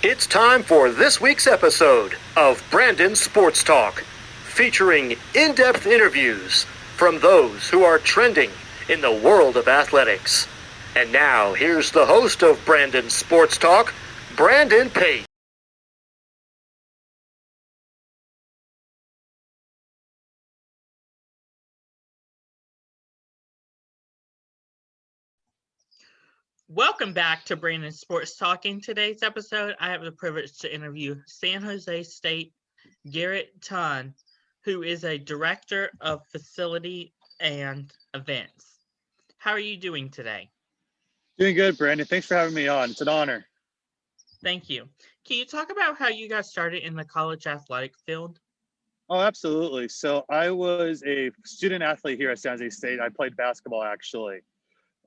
It's time for this week's episode of Brandon Sports Talk, featuring in-depth interviews from those who are trending in the world of athletics. And now, here's the host of Brandon Sports Talk, Brandon Pate. Welcome back to Brandon Sports Talk. In today's episode, I have the privilege to interview San Jose State Garrett Ton, who is a director of facility and events. How are you doing today? Doing good, Brandon. Thanks for having me on. It's an honor. Thank you. Can you talk about how you got started in the college athletic field? Oh, absolutely. So I was a student athlete here at San Jose State. I played basketball actually.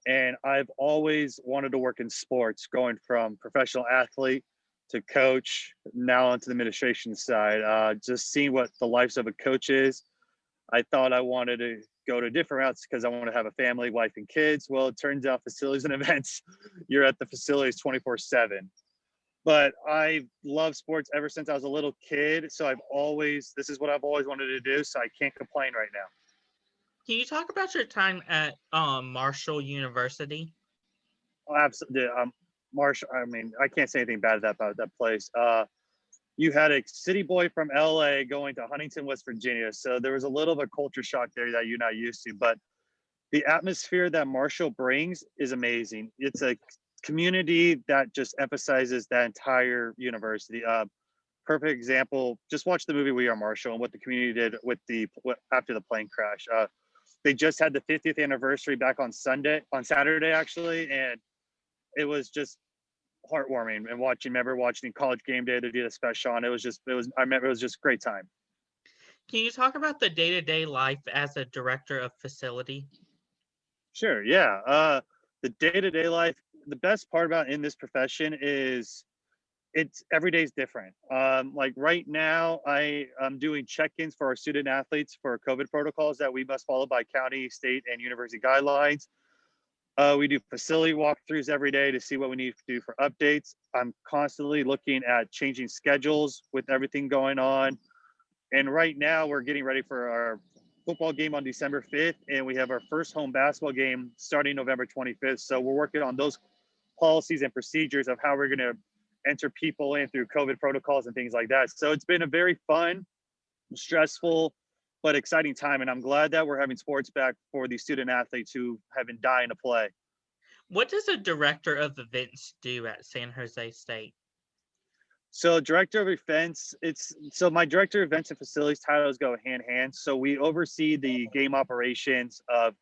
And I've always wanted to work in sports, going from professional athlete to coach, now onto the administration side. Just seeing what the life of a coach is. I thought I wanted to go to different routes because I want to have a family, wife, and kids. Well, it turns out facilities and events, you're at the facilities 24/7. But I love sports ever since I was a little kid. So this is what I've always wanted to do. So I can't complain right now. Can you talk about your time at Marshall University? Oh, absolutely. Marshall, I mean, I can't say anything bad about that place. You had a city boy from LA going to Huntington, West Virginia. So there was a little of a culture shock there that you're not used to. But the atmosphere that Marshall brings is amazing. It's a community that just emphasizes that entire university. Perfect example. Just watch the movie We Are Marshall and what the community did after the plane crash. They just had the 50th anniversary back on Saturday actually, and it was just heartwarming. And remember watching College Game Day, they did a special on. I remember it was just a great time. Can you talk about the day-to-day life as a director of facility? Sure, yeah. The day-to-day life, the best part about in this profession is it's every day is different. Like right now, I am doing check-ins for our student athletes for COVID protocols that we must follow by county, state, and university guidelines. We do facility walkthroughs every day to see what we need to do for updates. I'm constantly looking at changing schedules with everything going on. And right now, we're getting ready for our football game on December 5th, and we have our first home basketball game starting November 25th. So we're working on those policies and procedures of how we're going to enter people in through COVID protocols and things like that. So it's been a very fun, stressful, but exciting time. And I'm glad that we're having sports back for the student athletes who have been dying to play. What does a director of events do at San Jose State? So director of events, my director of events and facilities titles go hand in hand. So we oversee the game operations of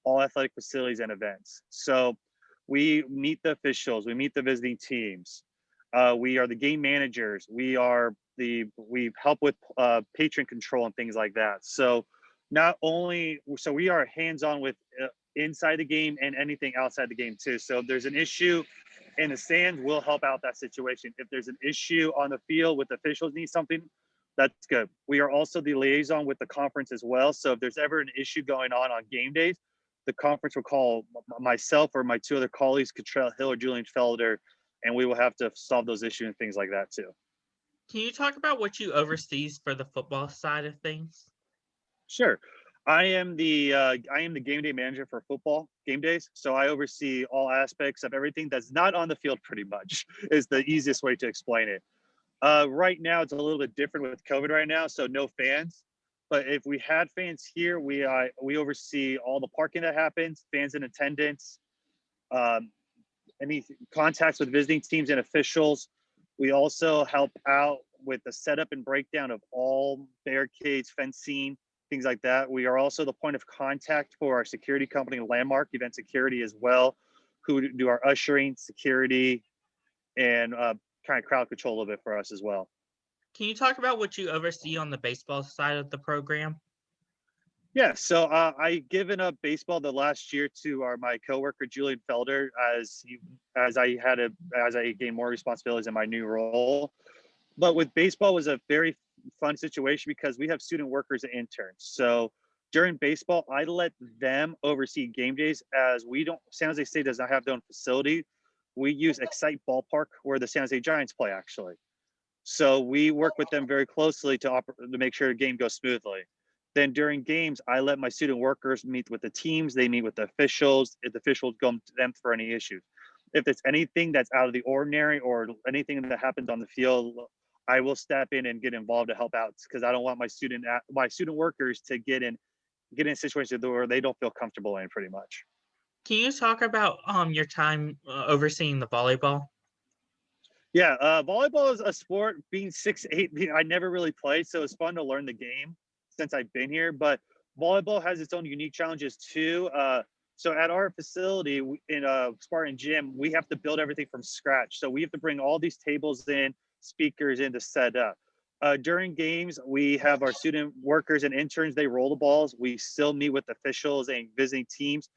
all athletic facilities and events. So we meet the officials, we meet the visiting teams. We are the game managers. We help with patron control and things like that. So we are hands-on with inside the game and anything outside the game too. So if there's an issue in the stands, we'll help out that situation. If there's an issue on the field with officials need something, that's good. We are also the liaison with the conference as well. So if there's ever an issue going on game days, the conference will call myself or my two other colleagues, Cottrell Hill or Julian Felder, and we will have to solve those issues and things like that too. Can you talk about what you oversee for the football side of things? Sure. I am the game day manager for football game days. So I oversee all aspects of everything that's not on the field pretty much is the easiest way to explain it. Right now, it's a little bit different with COVID right now, so no fans. But if we had fans here, we oversee all the parking that happens, fans in attendance, any contacts with visiting teams and officials. We also help out with the setup and breakdown of all barricades, fencing, things like that. We are also the point of contact for our security company, Landmark Event Security as well, who do our ushering, security, and kind of crowd control a little bit for us as well. Can you talk about what you oversee on the baseball side of the program? Yeah, so I given up baseball the last year to my coworker Julian Felder as I gained more responsibilities in my new role. But with baseball was a very fun situation because we have student workers and interns. So during baseball, I let them oversee game days as San Jose State does not have their own facility, we use Excite Ballpark where the San Jose Giants play actually. So we work with them very closely to make sure the game goes smoothly. Then during games, I let my student workers meet with the teams. They meet with the officials. If the officials go to them for any issues. If there's anything that's out of the ordinary or anything that happens on the field, I will step in and get involved to help out because I don't want my student workers to get in situations where they don't feel comfortable in pretty much. Can you talk about your time overseeing the volleyball? Yeah, volleyball is a sport. Being 6'8", I never really played, so it's fun to learn the game since I've been here. But volleyball has its own unique challenges too. So at our facility in Spartan Gym, we have to build everything from scratch. So we have to bring all these tables in, speakers in to set up. During games, we have our student workers and interns. They roll the balls. We still meet with officials and visiting teams.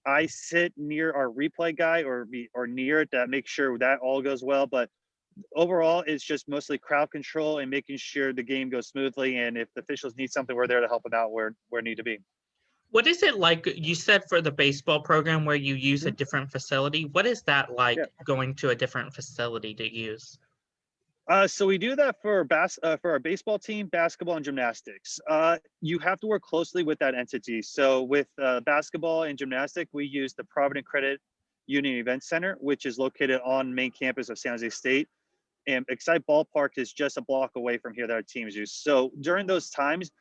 I sit near our replay guy or near it to make sure that all goes well. But overall, it's just mostly crowd control and making sure the game goes smoothly. And if the officials need something, we're there to help them out where need to be. What is it like? You said for the baseball program where you use a different facility. What is that like going to a different facility to use? So we do that for our baseball team, basketball, and gymnastics. You have to work closely with that entity. So with basketball and gymnastics, we use the Provident Credit Union Event Center, which is located on main campus of San Jose State. And Excite Ballpark is just a block away from here that our teams use. So during those times,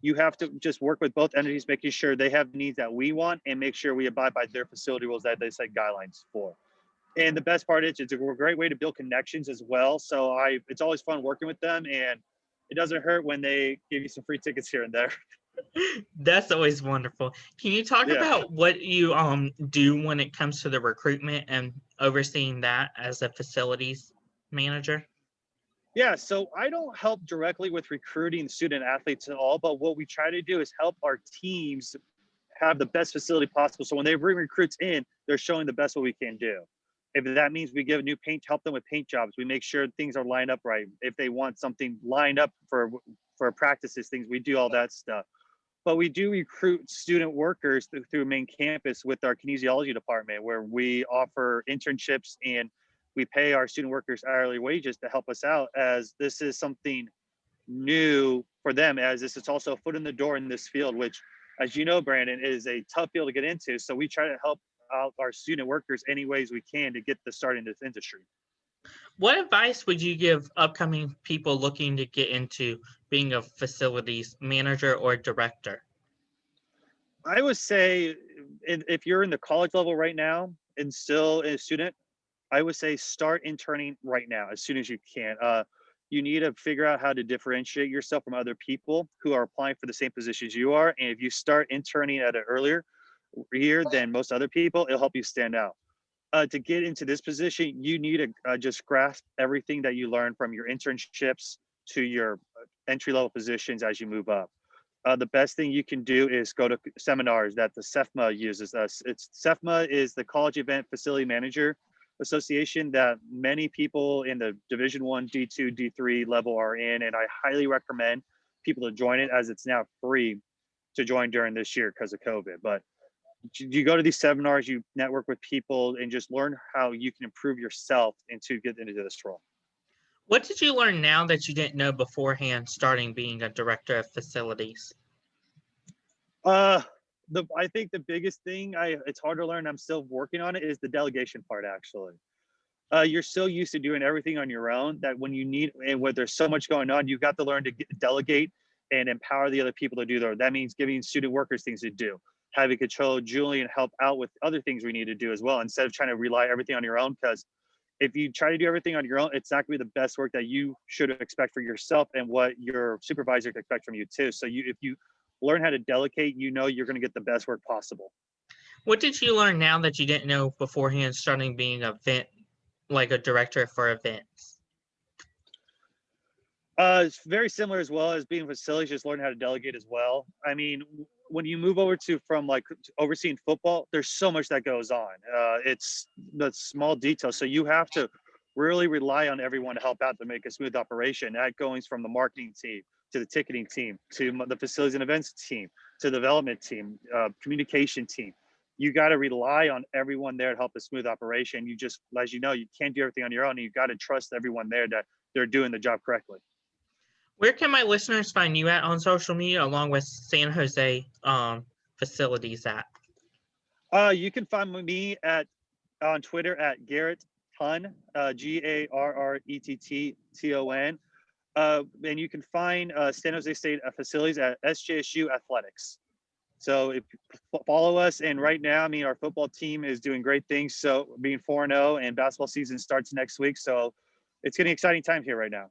you have to just work with both entities, making sure they have needs that we want and make sure we abide by their facility rules that they set guidelines for. And the best part is it's a great way to build connections as well. So it's always fun working with them, and it doesn't hurt when they give you some free tickets here and there. That's always wonderful. Can you talk about what you do when it comes to the recruitment and overseeing that as a facilities manager? Yeah, so I don't help directly with recruiting student athletes at all, but what we try to do is help our teams have the best facility possible. So when they bring recruits in, they're showing the best what we can do. If that means we give new paint, help them with paint jobs, we make sure things are lined up right. If they want something lined up for practices, things, we do all that stuff. But we do recruit student workers through main campus with our kinesiology department, where we offer internships and we pay our student workers hourly wages to help us out, as this is something new for them, as this is also a foot in the door in this field, which, as you know, Brandon, is a tough field to get into. So we try to help out our student workers any ways we can to get the start in this industry. What advice would you give upcoming people looking to get into being a facilities manager or director? I would say if you're in the college level right now and still a student, I would say start interning right now as soon as you can. You need to figure out how to differentiate yourself from other people who are applying for the same positions you are. And if you start interning at an earlier year than most other people, it'll help you stand out. To get into this position, you need to just grasp everything that you learn from your internships to your entry-level positions as you move up. The best thing you can do is go to seminars that the CEFMA uses. CEFMA is the College Event Facility Manager Association that many people in the Division I, D2, D3 level are in, and I highly recommend people to join it, as it's now free to join during this year because of COVID. But you go to these seminars, you network with people, and just learn how you can improve yourself and to get into this role. What did you learn now that you didn't know beforehand starting being a director of facilities? I think the biggest thing it's hard to learn, I'm still working on it, is the delegation part actually. You're so used to doing everything on your own that when you need, and when there's so much going on, you've got to learn to delegate and empower the other people to do that. That means giving student workers things to do, having control Julian help out with other things we need to do as well, instead of trying to rely everything on your own. Because if you try to do everything on your own, it's not going to be the best work that you should expect for yourself and what your supervisor can expect from you too. So if you learn how to delegate, you're going to get the best work possible. What did you learn now that you didn't know beforehand starting being like a director for events? It's very similar as well as being facilities, just learn how to delegate as well. I mean, when you move over from overseeing football, there's so much that goes on. It's the small details. So you have to really rely on everyone to help out to make a smooth operation. That goes from the marketing team to the ticketing team, to the facilities and events team, to the development team, communication team. you got to rely on everyone there to help a smooth operation. You just, as you know, you can't do everything on your own. And you got to trust everyone there that they're doing the job correctly. Where can my listeners find you at on social media, along with San Jose facilities at? You can find me on Twitter at Garrett Ton, GarrettTton. And you can find San Jose State facilities at SJSU Athletics. So if you follow us, and right now, I mean, our football team is doing great things. So being 4-0, and basketball season starts next week. So it's getting exciting time here right now.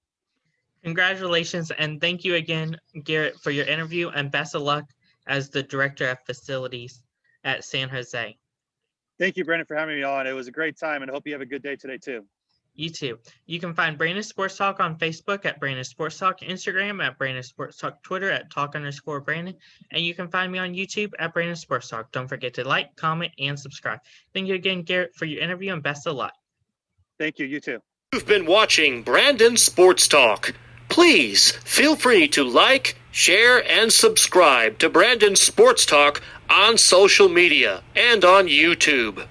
Congratulations, and thank you again, Garrett, for your interview, and best of luck as the Director of Facilities at San Jose. Thank you, Brandon, for having me on. It was a great time, and I hope you have a good day today, too. You too. You can find Brandon Sports Talk on Facebook at Brandon Sports Talk, Instagram at Brandon Sports Talk, Twitter at Talk_Brandon, and you can find me on YouTube at Brandon Sports Talk. Don't forget to like, comment, and subscribe. Thank you again, Garrett, for your interview, and best of luck. Thank you. You too. You've been watching Brandon Sports Talk. Please feel free to like, share, and subscribe to Brandon Sports Talk on social media and on YouTube.